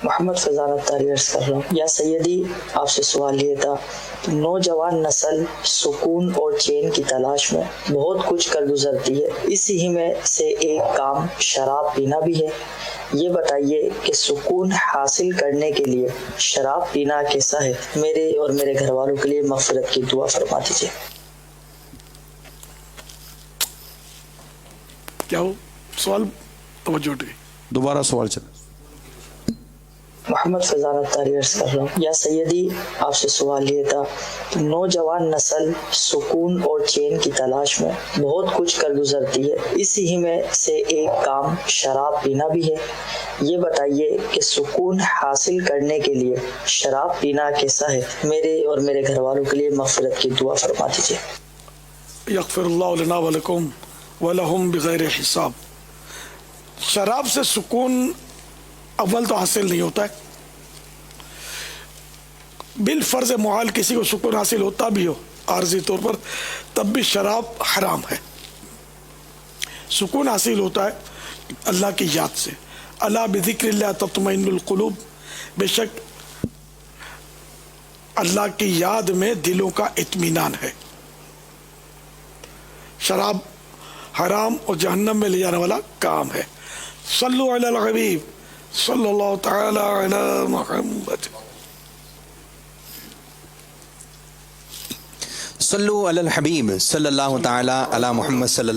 محمد فیضان اتاری عرض کر رہا ہوں۔ یا سیدی، آپ سے سوال یہ تھا کہ نوجوان نسل سکون اور چین کی تلاش میں بہت کچھ کر گزرتی ہے، اسی ہی میں سے ایک کام شراب پینا بھی ہے۔ یہ بتائیے کہ سکون حاصل کرنے کے لیے شراب پینا کیسا ہے؟ میرے اور میرے گھر والوں کے لیے مغفرت کی دعا فرما دیجیے۔ کیا ہو سوال توجہ ہٹے، دوبارہ سوال چلے۔ محمد فیضان اتاری عرض کر رہا ہوں۔ یا سیدی، آپ سے سوال یہ تھا کہ نوجوان نسل سکون اور چین کی تلاش میں بہت کچھ کر گزرتی ہے، اسی ہی میں سے ایک کام شراب پینا بھی ہے۔ یہ بتائیے کہ سکون حاصل کرنے کے لیے شراب پینا کیسا ہے؟ میرے اور میرے گھر والوں کے لیے مغفرت کی دعا فرما دیجیے۔ یغفر اللہ لنا ولکم ولہم بغیر حساب۔ شراب سے سکون اول تو حاصل نہیں ہوتا ہے، بالفرض محال کسی کو سکون حاصل ہوتا بھی ہو عارضی طور پر، تب بھی شراب حرام ہے۔ سکون حاصل ہوتا ہے اللہ کی یاد سے، الا بذکر اللہ تطمئن القلوب، بے شک اللہ کی یاد میں دلوں کا اطمینان ہے۔ شراب حرام اور جہنم میں لے جانے والا کام ہے۔ صلو علی الحبیب صلی اللہ تعالی علی محمد۔ صلو علی الحبیب صلی اللہ تعالی علی محمد صلی اللہ